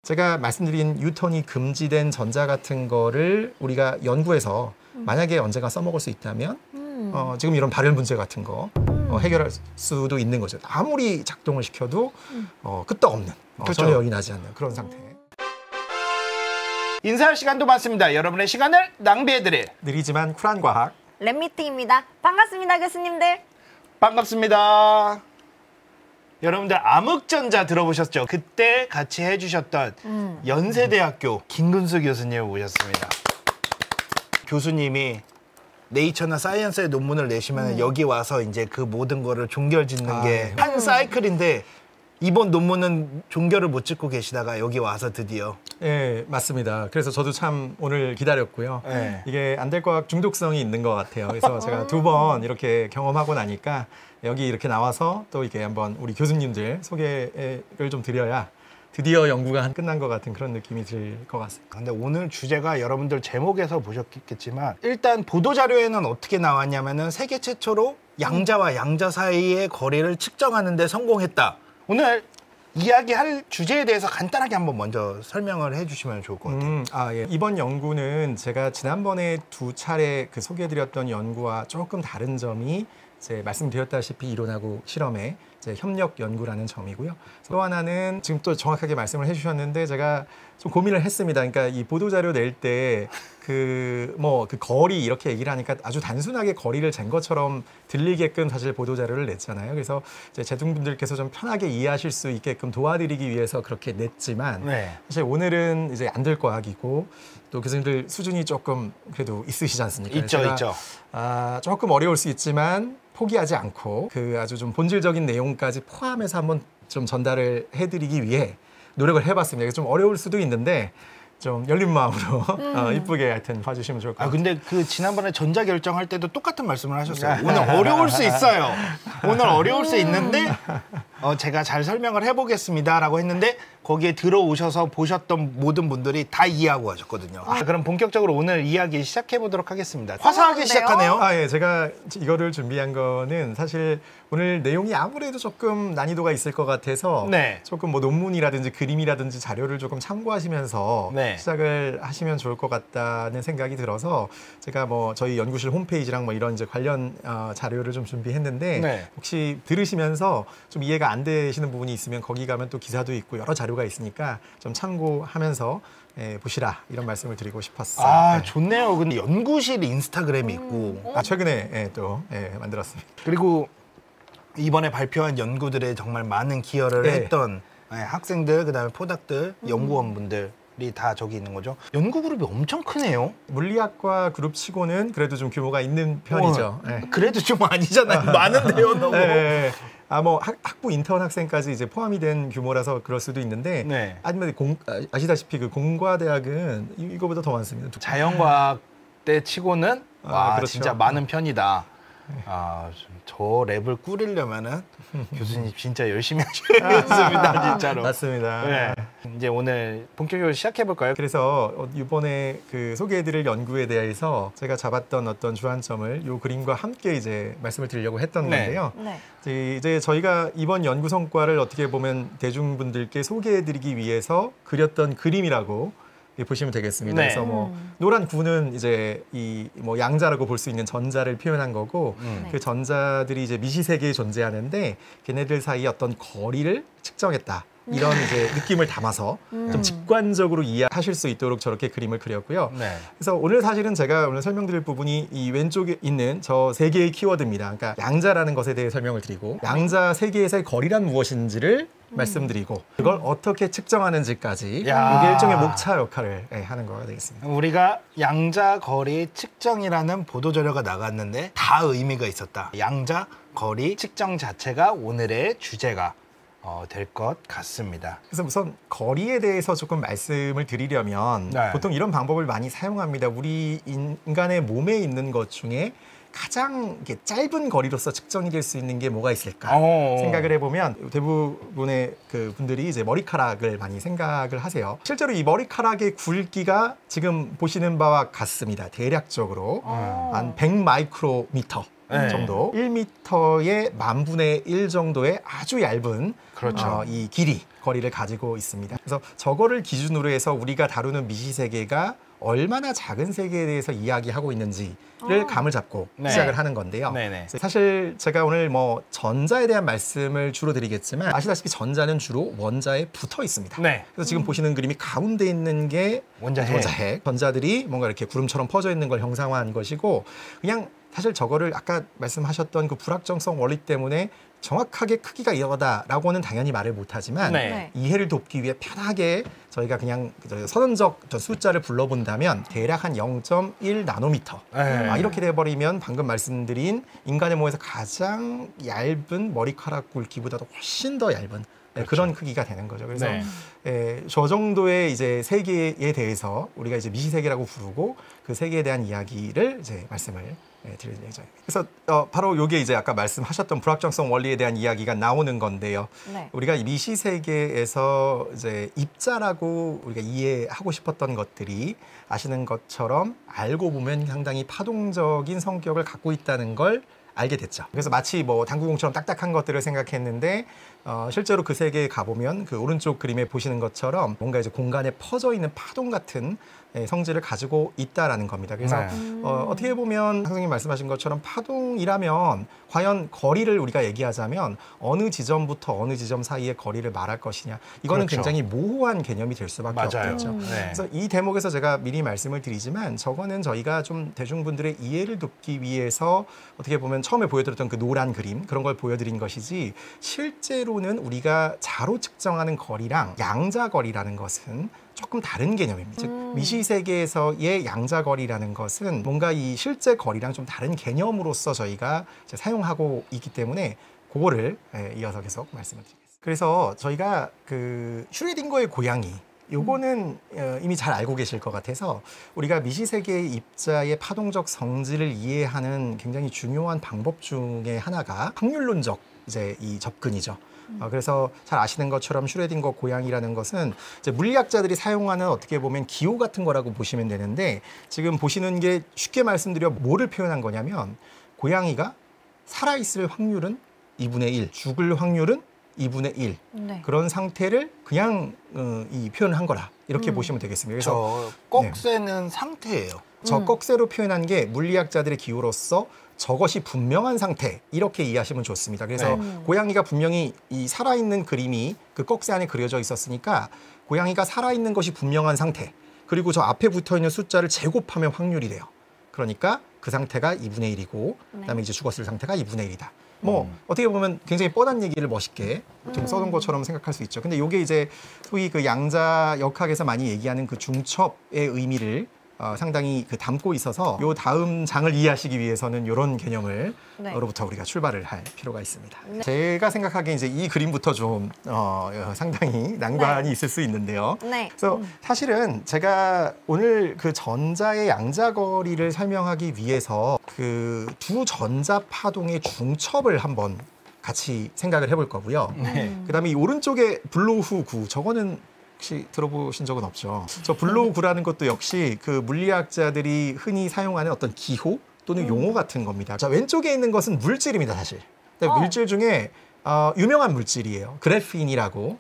제가 말씀드린 뉴턴이 금지된 전자 같은 거를 우리가 연구해서 만약에 언젠가 써먹을 수 있다면 지금 이런 발열 문제 같은 거 해결할 수도 있는 거죠. 아무리 작동을 시켜도 끄떡없는, 그렇죠. 전혀 열이 나지 않는 그런 상태. 인사할 시간도 많습니다. 여러분의 시간을 낭비해드릴 느리지만 쿨한 과학. 랩미팅입니다. 반갑습니다, 교수님들. 반갑습니다. 여러분들 암흑전자 들어보셨죠? 그때 같이 해주셨던 연세대학교 김근수 교수님 모셨습니다. 교수님이 네이처나 사이언스의 논문을 내시면 여기 와서 이제 그 모든 거를 종결짓는 게 한 사이클인데 이번 논문은 종결을 못 짓고 계시다가 여기 와서 드디어. 네, 맞습니다. 그래서 저도 참 오늘 기다렸고요. 네. 이게 안될과학 중독성이 있는 것 같아요. 그래서 제가 2번 이렇게 경험하고 나니까 여기 이렇게 나와서 또 이렇게 한번 우리 교수님들 소개를 좀 드려야 드디어 연구가 끝난 것 같은 그런 느낌이 들 것 같습니다. 근데 오늘 주제가 여러분들 제목에서 보셨겠지만 일단 보도자료에는 어떻게 나왔냐면은 세계 최초로 양자와 양자 사이의 거리를 측정하는 데 성공했다. 오늘 이야기할 주제에 대해서 간단하게 한번 먼저 설명을 해주시면 좋을 것 같아요. 예. 이번 연구는 제가 지난번에 2차례 그 소개해드렸던 연구와 조금 다른 점이 이제 말씀드렸다시피 이론하고 실험의 이제 협력 연구라는 점이고요. 또 하나는 지금 또 정확하게 말씀을 해주셨는데 제가 좀 고민을 했습니다. 그러니까 이 보도자료 낼 때 그 거리 이렇게 얘기를 하니까 아주 단순하게 거리를 잰 것처럼 들리게끔 사실 보도자료를 냈잖아요. 그래서 이제 제동분들께서 좀 편하게 이해하실 수 있게끔 도와드리기 위해서 그렇게 냈지만 사실 오늘은 이제 안될과학이고 또 교수님들 수준이 조금 그래도 있으시지 않습니까? 있죠. 조금 어려울 수 있지만 포기하지 않고 그 아주 좀 본질적인 내용까지 포함해서 한번 좀 전달을 해드리기 위해 노력을 해봤습니다. 좀 어려울 수도 있는데 좀 열린 마음으로 이쁘게 하여튼 봐주시면 좋을 것 같아요. 근데 그 지난번에 전자 결정할 때도 똑같은 말씀을 하셨어요. 오늘 어려울 수 있어요. 오늘 어려울 수 있는데 제가 잘 설명을 해보겠습니다 라고 했는데 거기에 들어오셔서 보셨던 모든 분들이 다 이해하고 가셨거든요. 그럼 본격적으로 오늘 이야기 시작해보도록 하겠습니다. 화사하게 시작하네요. 예, 제가 이거를 준비한 거는 사실 오늘 내용이 아무래도 조금 난이도가 있을 것 같아서 조금 뭐 논문이라든지 그림이라든지 자료를 조금 참고하시면서 시작을 하시면 좋을 것 같다는 생각이 들어서 제가 뭐 저희 연구실 홈페이지랑 뭐 이런 이제 관련 자료를 좀 준비했는데 혹시 들으시면서 좀 이해가 안 되시는 부분이 있으면 거기 가면 또 기사도 있고 여러 자료가 있으니까 좀 참고하면서 보시라 이런 말씀을 드리고 싶었어요. 좋네요. 근데 연구실 인스타그램이 있고 최근에 또 만들었습니다. 그리고 이번에 발표한 연구들에 정말 많은 기여를 했던 학생들, 그다음에 포닥들, 연구원분들이 다 저기 있는 거죠. 연구 그룹이 엄청 크네요. 물리학과 그룹 치고는 그래도 좀 규모가 있는 편이죠. 그래도 좀 아니잖아요. 많은데요, 너무. 뭐 학부 인턴 학생까지 이제 포함이 된 규모라서 그럴 수도 있는데 아니면 아시다시피 그 공과대학은 이거보다 더 많습니다. 자연과학 때 치고는 그렇죠. 진짜 많은 편이다. 저 랩을 꾸리려면은 교수님 진짜 열심히 하셔야겠습니다. 진짜로. 맞습니다. 이제 오늘 본격적으로 시작해볼까요? 그래서 이번에 그 소개해드릴 연구에 대해서 제가 잡았던 어떤 주안점을 이 그림과 함께 이제 말씀을 드리려고 했던 건데요. 이제 저희가 이번 연구 성과를 어떻게 보면 대중분들께 소개해드리기 위해서 그렸던 그림이라고 보시면 되겠습니다. 그래서 뭐 노란 구는 이제 이 뭐 양자라고 볼 수 있는 전자를 표현한 거고 그 전자들이 이제 미시세계에 존재하는데 걔네들 사이 어떤 거리를 측정했다. 이런 이제 느낌을 담아서 좀 직관적으로 이해하실 수 있도록 저렇게 그림을 그렸고요. 그래서 오늘 사실은 제가 오늘 설명드릴 부분이 이 왼쪽에 있는 저 세 개의 키워드입니다. 그러니까 양자라는 것에 대해 설명을 드리고 양자 세 개에서의 거리란 무엇인지를 말씀드리고 그걸 어떻게 측정하는지까지 이게 일종의 목차 역할을 하는 거가 되겠습니다. 우리가 양자 거리 측정이라는 보도자료가 나갔는데 다 의미가 있었다. 양자 거리 측정 자체가 오늘의 주제가 될 것 같습니다. 그래서 우선 거리에 대해서 조금 말씀을 드리려면 보통 이런 방법을 많이 사용합니다. 우리 인간의 몸에 있는 것 중에 가장 짧은 거리로서 측정이 될 수 있는 게 뭐가 있을까 생각을 해보면 대부분의 그 분들이 이제 머리카락을 많이 생각을 하세요. 실제로 이 머리카락의 굵기가 지금 보시는 바와 같습니다. 대략적으로 한 100 마이크로미터 정도, 1m의 10,000분의 1 정도의 아주 얇은 그렇죠. 이 거리를 가지고 있습니다. 그래서 저거를 기준으로 해서 우리가 다루는 미시세계가 얼마나 작은 세계에 대해서 이야기하고 있는지를 감을 잡고 시작을 하는 건데요. 사실 제가 오늘 뭐 전자에 대한 말씀을 주로 드리겠지만 아시다시피 전자는 주로 원자에 붙어 있습니다. 그래서 지금 보시는 그림이 가운데 있는 게 원자핵. 전자들이 뭔가 이렇게 구름처럼 퍼져 있는 걸 형상화한 것이고, 그냥 사실 저거를 아까 말씀하셨던 그 불확정성 원리 때문에 정확하게 크기가 이거다라고는 당연히 말을 못하지만 이해를 돕기 위해 편하게 저희가 그냥 선언적 숫자를 불러본다면 대략 한 0.1 나노미터 이렇게 돼버리면 방금 말씀드린 인간의 몸에서 가장 얇은 머리카락 굵기보다도 훨씬 더 얇은 그런 크기가 되는 거죠. 그래서 저 정도의 이제 세계에 대해서 우리가 이제 미시세계라고 부르고 그 세계에 대한 이야기를 이제 말씀을 드릴 예정입니다. 그래서 바로 이게 이제 아까 말씀하셨던 불확정성 원리에 대한 이야기가 나오는 건데요. 우리가 이 미시세계에서 이제 입자라고 우리가 이해하고 싶었던 것들이 아시는 것처럼 알고 보면 상당히 파동적인 성격을 갖고 있다는 걸 알게 됐죠. 그래서 마치 뭐 당구공처럼 딱딱한 것들을 생각했는데 실제로 그 세계에 가보면 그 오른쪽 그림에 보시는 것처럼 뭔가 이제 공간에 퍼져 있는 파동 같은 성질을 가지고 있다라는 겁니다. 그래서 어떻게 보면 선생님 말씀하신 것처럼 파동이라면 과연 거리를 우리가 얘기하자면 어느 지점부터 어느 지점 사이의 거리를 말할 것이냐, 이거는 굉장히 모호한 개념이 될 수밖에 없겠죠. 그래서 이 대목에서 제가 미리 말씀을 드리지만 저거는 저희가 좀 대중분들의 이해를 돕기 위해서 어떻게 보면 처음에 보여드렸던 그 노란 그림 그런 걸 보여드린 것이지, 실제로는 우리가 자로 측정하는 거리랑 양자거리라는 것은 조금 다른 개념입니다. 즉 미시세계에서의 양자거리라는 것은 뭔가 이 실제 거리랑 좀 다른 개념으로서 저희가 이제 사용하고 있기 때문에 그거를 이어서 계속 말씀을 드리겠습니다. 그래서 저희가 그 슈레딩거의 고양이 요거는 이미 잘 알고 계실 것 같아서 우리가 미시세계의 입자의 파동적 성질을 이해하는 굉장히 중요한 방법 중에 하나가 확률론적 이제 이 접근이죠. 그래서 잘 아시는 것처럼 슈레딩거 고양이라는 것은 이제 물리학자들이 사용하는 어떻게 보면 기호 같은 거라고 보시면 되는데, 지금 보시는 게 쉽게 말씀드려 뭐를 표현한 거냐면 고양이가 살아있을 확률은 2분의 1, 죽을 확률은 2분의 1 그런 상태를 그냥 이 표현을 한 거라 이렇게 보시면 되겠습니다. 그래서 꺽쇠는 상태예요. 저 꺽쇠로 표현한 게 물리학자들의 기호로서 저것이 분명한 상태 이렇게 이해하시면 좋습니다. 그래서 고양이가 분명히 이 살아있는 그림이 그 꺽쇠 안에 그려져 있었으니까 고양이가 살아있는 것이 분명한 상태, 그리고 저 앞에 붙어있는 숫자를 제곱하면 확률이 돼요. 그러니까 그 상태가 2분의 1이고 그다음에 이제 죽었을 상태가 2분의 1이다. 뭐 어떻게 보면 굉장히 뻔한 얘기를 멋있게 좀 써놓은 것처럼 생각할 수 있죠. 근데 이게 이제 소위 그 양자 역학에서 많이 얘기하는 그 중첩의 의미를 상당히 그 담고 있어서 요 다음 장을 이해하시기 위해서는 이런 개념을 로부터 우리가 출발을 할 필요가 있습니다. 제가 생각하기에 이제 이 그림부터 좀 상당히 난관이 있을 수 있는데요. 그래서 사실은 제가 오늘 그 전자의 양자거리를 설명하기 위해서 그 두 전자 파동의 중첩을 한번 같이 생각을 해볼 거고요. 그다음에 이 오른쪽에 블로우 구 저거는 혹시 들어보신 적은 없죠? 저 블로우 구라는 것도 역시 그 물리학자들이 흔히 사용하는 어떤 기호 또는 용어 같은 겁니다. 자, 왼쪽에 있는 것은 물질입니다, 사실. 물질 중에 유명한 물질이에요. 그래핀이라고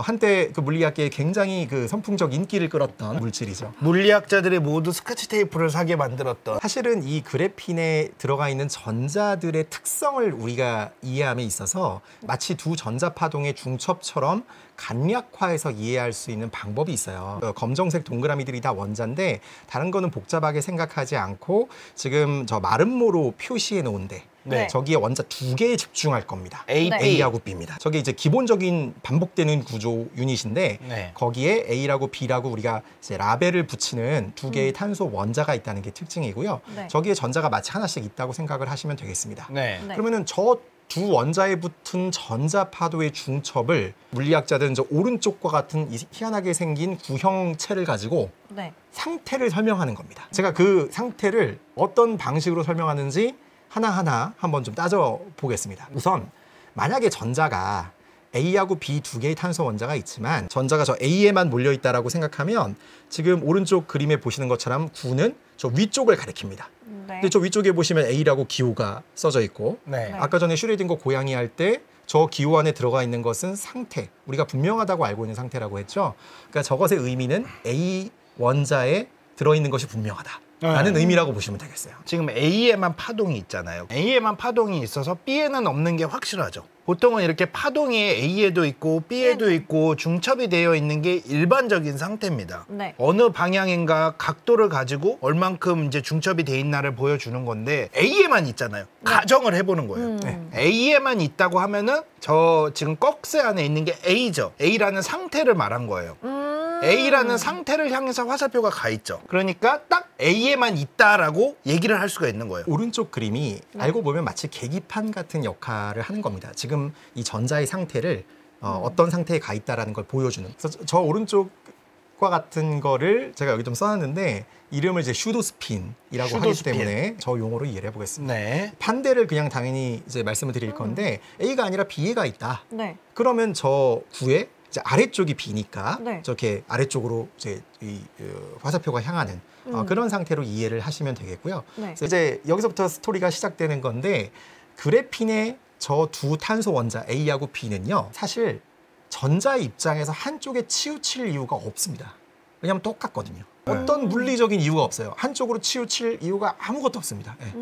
한때 그 물리학계에 굉장히 그 선풍적 인기를 끌었던 물질이죠. 물리학자들이 모두 스카치 테이프를 사게 만들었던. 사실은 이 그래핀에 들어가 있는 전자들의 특성을 우리가 이해함에 있어서 마치 두 전자 파동의 중첩처럼 간략화해서 이해할 수 있는 방법이 있어요. 검정색 동그라미들이 다 원자인데 다른 거는 복잡하게 생각하지 않고 지금 저 마름모로 표시해 놓은데 저기에 원자 두 개에 집중할 겁니다. A하고 B입니다. 저게 이제 기본적인 반복되는 구조 유닛인데 거기에 A라고 B라고 우리가 이제 라벨을 붙이는 두 개의 탄소 원자가 있다는 게 특징이고요. 저기에 전자가 마치 하나씩 있다고 생각을 하시면 되겠습니다. 그러면은 저 두 원자에 붙은 전자 파도의 중첩을 물리학자들은 저 오른쪽과 같은 희한하게 생긴 구형체를 가지고 상태를 설명하는 겁니다. 제가 그 상태를 어떤 방식으로 설명하는지 하나하나 한번 좀 따져보겠습니다. 우선 만약에 전자가 A하고 B 두 개의 탄소 원자가 있지만 전자가 저 A에만 몰려있다라고 생각하면 지금 오른쪽 그림에 보시는 것처럼 구는 저 위쪽을 가리킵니다. 근데 저 위쪽에 보시면 A라고 기호가 써져 있고 네. 아까 전에 슈레딩거 고양이 할 때 저 기호 안에 들어가 있는 것은 상태, 우리가 분명하다고 알고 있는 상태라고 했죠. 그러니까 저것의 의미는 A 원자에 들어있는 것이 분명하다라는 의미라고 보시면 되겠어요. 지금 A에만 파동이 있잖아요. A에만 파동이 있어서 B에는 없는 게 확실하죠. 보통은 이렇게 파동이 A에도 있고 B에도 있고 중첩이 되어 있는 게 일반적인 상태입니다. 네. 어느 방향인가 각도를 가지고 얼만큼 이제 중첩이 돼 있나를 보여주는 건데 A에만 있잖아요. 가정을 해보는 거예요. A에만 있다고 하면은 저 지금 꺽쇠 안에 있는 게 A죠. A라는 상태를 말한 거예요. A라는 상태를 향해서 화살표가 가 있죠. 그러니까 딱 A에만 있다라고 얘기를 할 수가 있는 거예요. 오른쪽 그림이 알고 보면 마치 계기판 같은 역할을 하는 겁니다. 지금 이 전자의 상태를 어떤 상태에 가 있다라는 걸 보여주는. 그래서 저 오른쪽과 같은 거를 제가 여기 좀 써놨는데 이름을 이제 슈도스핀이라고 하기 때문에 저 용어로 이해를 해보겠습니다. 네. 반대를 그냥 당연히 이제 말씀을 드릴 건데 A가 아니라 B가 있다. 네. 그러면 저 구에 이제 아래쪽이 B니까 네. 저렇게 아래쪽으로 이제 이 화살표가 향하는 그런 상태로 이해를 하시면 되겠고요. 네. 그래서 이제 여기서부터 스토리가 시작되는 건데 그래핀의 저 두 탄소 원자 A하고 B는요. 사실 전자의 입장에서 한쪽에 치우칠 이유가 없습니다. 왜냐하면 똑같거든요. 어떤 물리적인 이유가 없어요. 한쪽으로 치우칠 이유가 아무것도 없습니다. 네.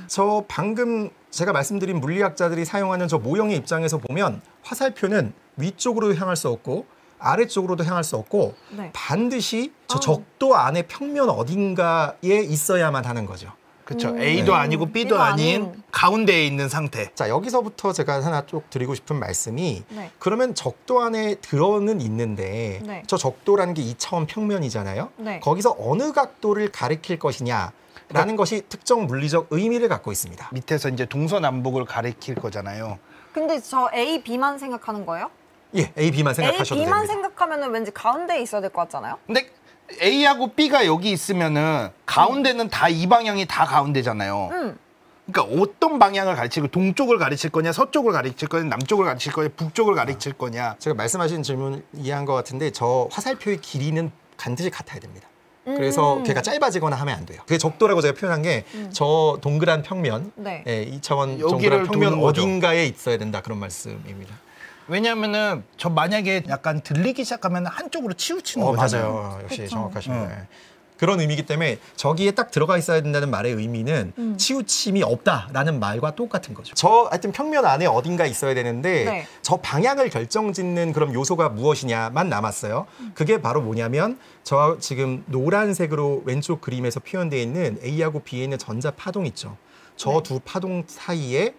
저 방금 제가 말씀드린 물리학자들이 사용하는 저 모형의 입장에서 보면 화살표는 위쪽으로 향할 수 없고 아래쪽으로도 향할 수 없고 네. 반드시 저 적도 안에 평면 어딘가에 있어야만 하는 거죠. 그렇죠. A도 아니고 B도 아닌 가운데에 있는 상태. 자, 여기서부터 제가 하나 쭉 드리고 싶은 말씀이 네. 그러면 적도 안에 들어는 있는데 네. 저 적도라는 게 2차원 평면이잖아요. 네. 거기서 어느 각도를 가리킬 것이냐라는 것이 특정 물리적 의미를 갖고 있습니다. 밑에서 이제 동서남북을 가리킬 거잖아요. 근데 저 A, B만 생각하는 거예요? 예, A, B만 생각하셔도 A, B만 됩니다. 생각하면 왠지 가운데에 있어야 될 것 같잖아요? 근데 A하고 B가 여기 있으면은 가운데는 다 이 방향이 다 가운데잖아요. 그러니까 어떤 방향을 가르치고 동쪽을 가르칠 거냐, 서쪽을 가르칠 거냐, 남쪽을 가르칠 거냐, 북쪽을 가르칠 거냐. 제가 말씀하신 질문 이해한 것 같은데 저 화살표의 길이는 반드시 같아야 됩니다. 그래서 걔가 짧아지거나 하면 안 돼요. 그게 적도라고 제가 표현한 게 저 동그란 평면, 네. 예, 2차원 여기를 동그란 평면 도는 거죠. 어딘가에 있어야 된다 그런 말씀입니다. 왜냐하면은 저 만약에 약간 들리기 시작하면 한쪽으로 치우치는 거잖아요. 맞아요. 역시 그쵸. 정확하십니다. 예. 그런 의미이기 때문에 저기에 딱 들어가 있어야 된다는 말의 의미는 치우침이 없다라는 말과 똑같은 거죠. 저 하여튼 평면 안에 어딘가 있어야 되는데 네. 저 방향을 결정짓는 그런 요소가 무엇이냐만 남았어요. 그게 바로 뭐냐면 저 지금 노란색으로 왼쪽 그림에서 표현되어 있는 A하고 B에 있는 전자 파동 있죠. 저 두 파동 사이에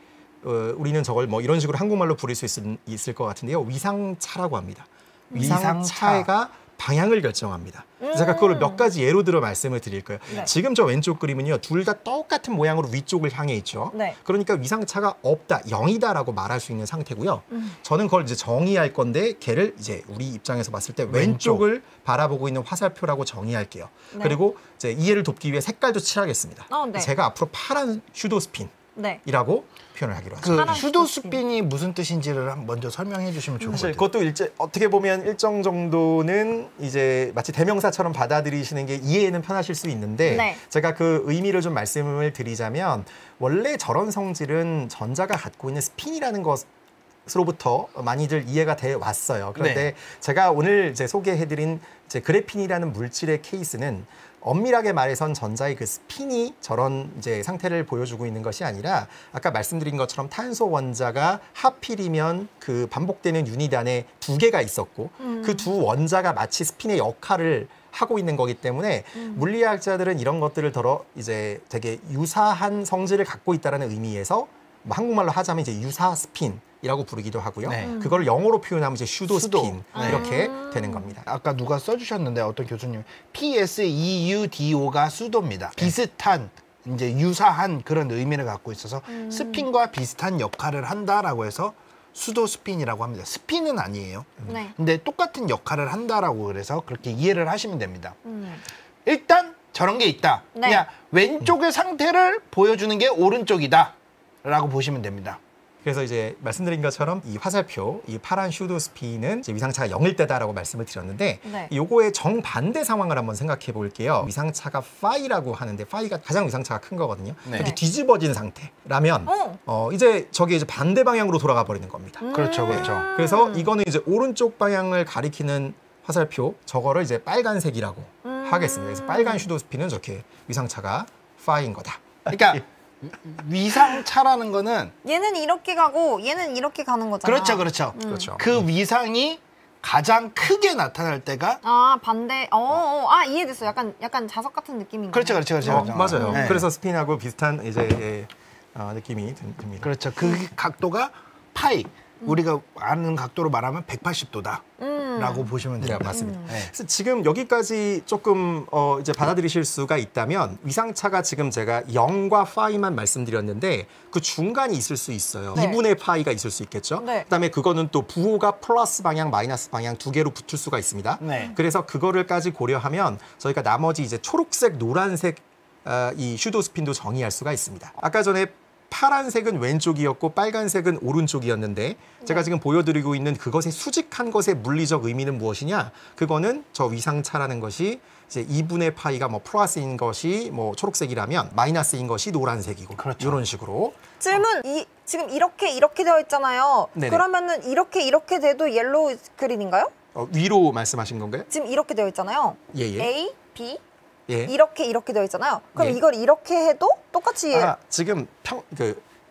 우리는 저걸 뭐 이런 식으로 한국말로 부를 수 있을 것 같은데요. 위상차라고 합니다. 위상차가 방향을 결정합니다. 제가 그걸 몇 가지 예로 들어 말씀을 드릴 거예요. 네. 지금 저 왼쪽 그림은요. 둘 다 똑같은 모양으로 위쪽을 향해 있죠. 네. 그러니까 위상차가 없다, 0이다라고 말할 수 있는 상태고요. 저는 그걸 이제 정의할 건데 걔를 이제 우리 입장에서 봤을 때 왼쪽을 바라보고 있는 화살표라고 정의할게요. 네. 그리고 이제 이해를 돕기 위해 색깔도 칠하겠습니다. 네. 제가 앞으로 파란 슈도스핀 네. 이라고 표현을 하기로 하죠. 그 파란 슈도스핀이 무슨 뜻인지를 먼저 설명해 주시면 좋을 것 사실 같아요. 그것도 어떻게 보면 일정 정도는 이제 마치 대명사처럼 받아들이시는 게 이해는 편하실 수 있는데 네. 제가 그 의미를 좀 말씀을 드리자면 원래 저런 성질은 전자가 갖고 있는 스핀이라는 것으로부터 많이들 이해가 돼 왔어요. 그런데 네. 제가 오늘 이제 소개해드린 이제 그래핀이라는 물질의 케이스는 엄밀하게 말해선 전자의 그 스핀이 저런 이제 상태를 보여주고 있는 것이 아니라 아까 말씀드린 것처럼 탄소 원자가 하필이면 그 반복되는 유닛 안에 두 개가 있었고 그 두 원자가 마치 스핀의 역할을 하고 있는 거기 때문에 물리학자들은 이런 것들을 이제 되게 유사한 성질을 갖고 있다는 의미에서 뭐 한국말로 하자면 이제 유사 스핀이라고 부르기도 하고요. 네. 그걸 영어로 표현하면 이제 슈도 스핀 네. 이렇게 되는 겁니다. 아까 누가 써주셨는데 어떤 교수님 PSEUDO가 수도입니다. 비슷한 이제 유사한 그런 의미를 갖고 있어서 스핀과 비슷한 역할을 한다라고 해서 수도 스핀이라고 합니다. 스핀은 아니에요. 네. 근데 똑같은 역할을 한다라고 그래서 그렇게 이해를 하시면 됩니다. 일단 저런 게 있다. 네. 그냥 왼쪽의 상태를 보여주는 게 오른쪽이다 라고 보시면 됩니다. 그래서 이제 말씀드린 것처럼 이 화살표, 이 파란 슈도 스핀은 이제 위상차가 0일 때다라고 말씀을 드렸는데 네. 요거의 정반대 상황을 한번 생각해 볼게요. 위상차가 파이라고 하는데 파이가 가장 위상차가 큰 거거든요. 네. 이렇게 뒤집어진 상태라면 이제 저게 이제 반대 방향으로 돌아가 버리는 겁니다. 그렇죠, 그렇죠. 그래서 이거는 이제 오른쪽 방향을 가리키는 화살표, 저거를 이제 빨간색이라고 하겠습니다. 그래서 빨간 슈도 스핀은 저렇게 위상차가 파이인 거다. 그러니까 위상차라는 거는 얘는 이렇게 가고 얘는 이렇게 가는 거잖아. 그렇죠, 그렇죠. 그렇죠. 그 위상이 가장 크게 나타날 때가 아 반대. 이해됐어. 약간 자석 같은 느낌인 그렇죠, 거네. 그렇죠, 그렇죠. 맞아요. 네. 그래서 스핀하고 비슷한 이제 느낌이 듭니다. 그렇죠. 그 각도가 파이. 우리가 아는 각도로 말하면 180도다라고 보시면 네, 됩니다. 맞습니다. 네. 그래서 지금 여기까지 조금 이제 받아들이실 수가 있다면 위상차가 지금 제가 0과 파이만 말씀드렸는데 그 중간이 있을 수 있어요. 네. 2분의 파이가 있을 수 있겠죠. 네. 그다음에 그거는 또 부호가 플러스 방향, 마이너스 방향 두 개로 붙을 수가 있습니다. 네. 그래서 그거를까지 고려하면 저희가 나머지 이제 초록색, 노란색 이 슈도 스핀도 정의할 수가 있습니다. 아까 전에 파란색은 왼쪽이었고 빨간색은 오른쪽이었는데 제가 지금 보여드리고 있는 그것의 수직한 것의 물리적 의미는 무엇이냐? 그거는 저 위상차라는 것이 이제 2분의 파이가 뭐 플러스인 것이 뭐 초록색이라면 마이너스인 것이 노란색이고 그렇죠. 이런 식으로 질문 지금 이렇게 되어 있잖아요. 네네. 그러면은 이렇게 돼도 옐로우 스크린인가요? 위로 말씀하신 건가요? 지금 이렇게 되어 있잖아요. 예, 예. A, B 예. 이렇게 되어 있잖아요. 그럼 예. 이걸 이렇게 해도 똑같이 지금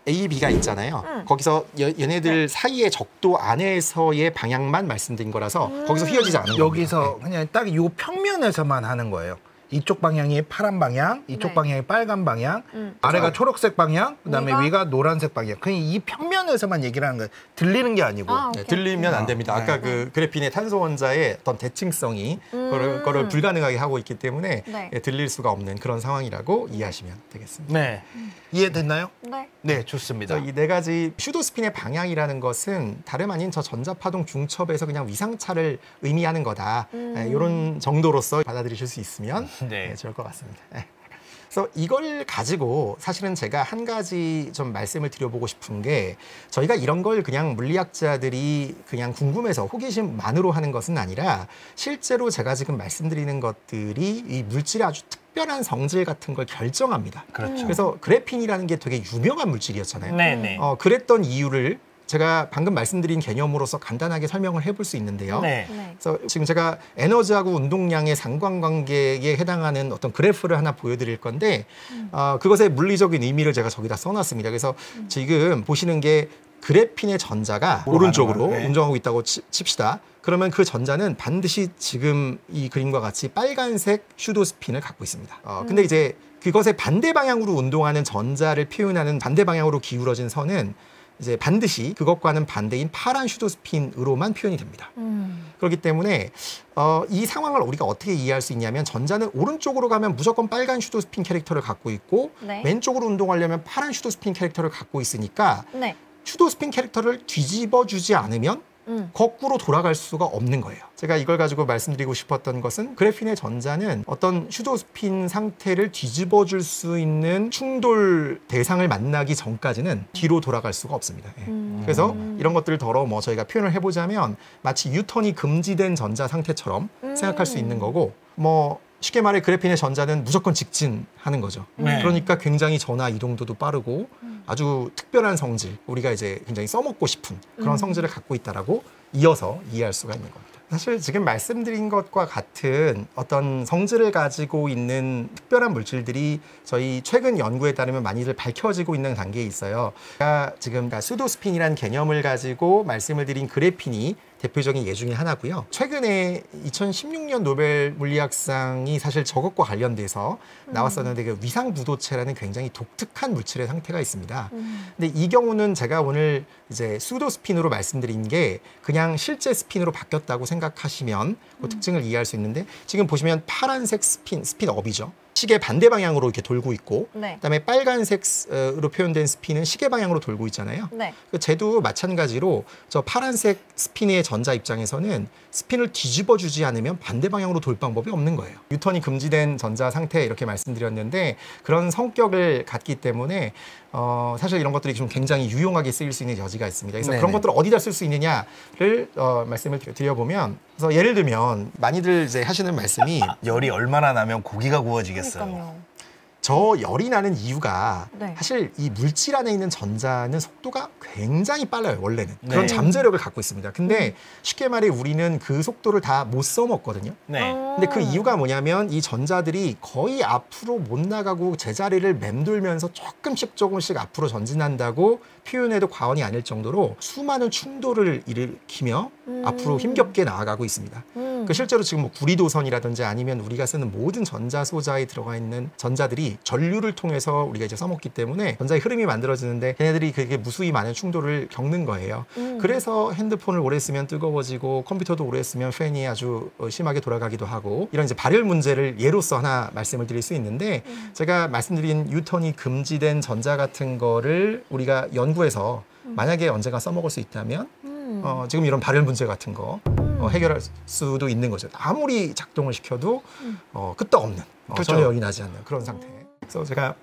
A, B가 있잖아요. 거기서 얘네들 사이의 적도 안에서의 방향만 말씀드린 거라서 거기서 휘어지지 않은 여기서 겁니다. 그냥 딱 이 평면에서만 하는 거예요. 이쪽 방향이 파란 방향, 이쪽 네. 방향이 빨간 방향, 아래가 초록색 방향, 그다음에 위가? 위가 노란색 방향. 그냥 이 평면에서만 얘기를 하는 거예요. 들리는 게 아니고. 네, 오케이. 들리면 안 됩니다. 네. 아까 그 그래핀의 탄소 원자의 어떤 대칭성이 그거를 불가능하게 하고 있기 때문에 네. 들릴 수가 없는 그런 상황이라고 이해하시면 되겠습니다. 네. 이해됐나요? 네. 네, 좋습니다. 이 네 가지 슈도 스핀의 방향이라는 것은 다름 아닌 저 전자파동 중첩에서 그냥 위상차를 의미하는 거다. 이런 정도로서 받아들이실 수 있으면 네. 좋을 것 같습니다. 네. 그래서 이걸 가지고 사실은 제가 한 가지 좀 말씀을 드려보고 싶은 게 저희가 이런 걸 그냥 물리학자들이 그냥 궁금해서 호기심만으로 하는 것은 아니라 실제로 제가 지금 말씀드리는 것들이 이 물질의 아주 특별한 성질 같은 걸 결정합니다. 그렇죠. 그래서 그래핀이라는 게 되게 유명한 물질이었잖아요. 네. 그랬던 이유를 제가 방금 말씀드린 개념으로서 간단하게 설명을 해볼 수 있는데요. 네. 네. 그래서 지금 제가 에너지하고 운동량의 상관관계에 해당하는 어떤 그래프를 하나 보여드릴 건데 그것의 물리적인 의미를 제가 저기다 써놨습니다. 그래서 지금 보시는 게 그래핀의 전자가 오른쪽으로 네. 운동하고 있다고 칩시다. 그러면 그 전자는 반드시 지금 이 그림과 같이 빨간색 슈도 스핀을 갖고 있습니다. 근데 이제 그것의 반대 방향으로 운동하는 전자를 표현하는 반대 방향으로 기울어진 선은 이제 반드시 그것과는 반대인 파란 슈도 스핀으로만 표현이 됩니다. 그렇기 때문에 이 상황을 우리가 어떻게 이해할 수 있냐면 전자는 오른쪽으로 가면 무조건 빨간 슈도 스핀 캐릭터를 갖고 있고 네. 왼쪽으로 운동하려면 파란 슈도 스핀 캐릭터를 갖고 있으니까 네. 슈도 스핀 캐릭터를 뒤집어 주지 않으면 거꾸로 돌아갈 수가 없는 거예요. 제가 이걸 가지고 말씀드리고 싶었던 것은 그래핀의 전자는 어떤 슈도 스핀 상태를 뒤집어 줄 수 있는 충돌 대상을 만나기 전까지는 뒤로 돌아갈 수가 없습니다. 예. 그래서 이런 것들을 더러 저희가 표현을 해보자면 마치 유턴이 금지된 전자 상태처럼 생각할 수 있는 거고 쉽게 말해 그래핀의 전자는 무조건 직진하는 거죠. 네. 그러니까 굉장히 전하 이동도도 빠르고 아주 특별한 성질, 우리가 이제 굉장히 써먹고 싶은 그런 성질을 갖고 있다라고 이어서 이해할 수가 있는 겁니다. 사실 지금 말씀드린 것과 같은 어떤 성질을 가지고 있는 특별한 물질들이 저희 최근 연구에 따르면 많이들 밝혀지고 있는 단계에 있어요. 제가 지금 수도스핀이라는 개념을 가지고 말씀을 드린 그래핀이 대표적인 예 중에 하나고요. 최근에 2016년 노벨 물리학상이 사실 저것과 관련돼서 나왔었는데 그 위상부도체라는 굉장히 독특한 물질의 상태가 있습니다. 근데 이 경우는 제가 오늘 이제 수도스핀으로 말씀드린 게 그냥 실제 스핀으로 바뀌었다고 생각하시면 그 특징을 이해할 수 있는데 지금 보시면 파란색 스핀업이죠. 시계 반대 방향으로 이렇게 돌고 있고, 네. 그다음에 빨간색으로 표현된 스핀은 시계 방향으로 돌고 있잖아요. 네. 쟤도 마찬가지로 저 파란색 스핀의 전자 입장에서는 스핀을 뒤집어 주지 않으면 반대 방향으로 돌 방법이 없는 거예요. 유턴이 금지된 전자 상태 이렇게 말씀드렸는데 그런 성격을 갖기 때문에 사실 이런 것들이 좀 굉장히 유용하게 쓰일 수 있는 여지가 있습니다. 그래서 네네. 그런 것들을 어디다 쓸 수 있느냐를 말씀을 드려보면, 그래서 예를 들면 많이들 이제 하시는 말씀이 열이 얼마나 나면 고기가 구워지겠어요. 그러니까요. 저 열이 나는 이유가 네. 사실 이 물질 안에 있는 전자는 속도가 굉장히 빨라요, 원래는. 그런 네. 잠재력을 갖고 있습니다. 근데 쉽게 말해 우리는 그 속도를 다 못 써먹거든요. 네. 근데 그 이유가 뭐냐면 이 전자들이 거의 앞으로 못 나가고 제자리를 맴돌면서 조금씩 앞으로 전진한다고 표현해도 과언이 아닐 정도로 수많은 충돌을 일으키며 앞으로 힘겹게 나아가고 있습니다. 그 실제로 지금 뭐 구리도선이라든지 아니면 우리가 쓰는 모든 전자 소자에 들어가 있는 전자들이 전류를 통해서 우리가 이제 써먹기 때문에 전자의 흐름이 만들어지는데 걔네들이 그게 무수히 많은 충돌을 겪는 거예요. 그래서 핸드폰을 오래 쓰면 뜨거워지고 컴퓨터도 오래 쓰면 팬이 아주 심하게 돌아가기도 하고, 이런 이제 발열 문제를 예로서 하나 말씀을 드릴 수 있는데, 제가 말씀드린 유턴이 금지된 전자 같은 거를 우리가 연구해서 만약에 언젠가 써먹을 수 있다면 지금 이런 발열 문제 같은 거 해결할 수도 있는 거죠. 아무리 작동을 시켜도 끄떡없는, 그렇죠. 전혀 열이 나지 않는 그런 상태. 그래서 제가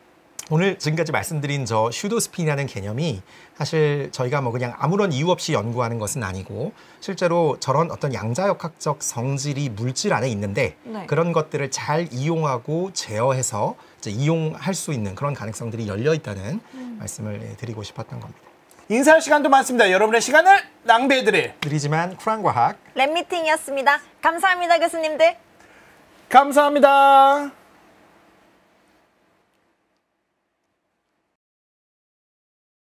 오늘 지금까지 말씀드린 저 슈도스핀이라는 개념이 사실 저희가 뭐 그냥 아무런 이유 없이 연구하는 것은 아니고, 실제로 저런 어떤 양자역학적 성질이 물질 안에 있는데 네. 그런 것들을 잘 이용하고 제어해서 이제 이용할 수 있는 그런 가능성들이 열려 있다는 말씀을 드리고 싶었던 겁니다. 인사할 시간도 많습니다. 여러분의 시간을 낭비해드릴 느리지만 쿨한 과학 랩미팅이었습니다. 감사합니다, 교수님들. 감사합니다.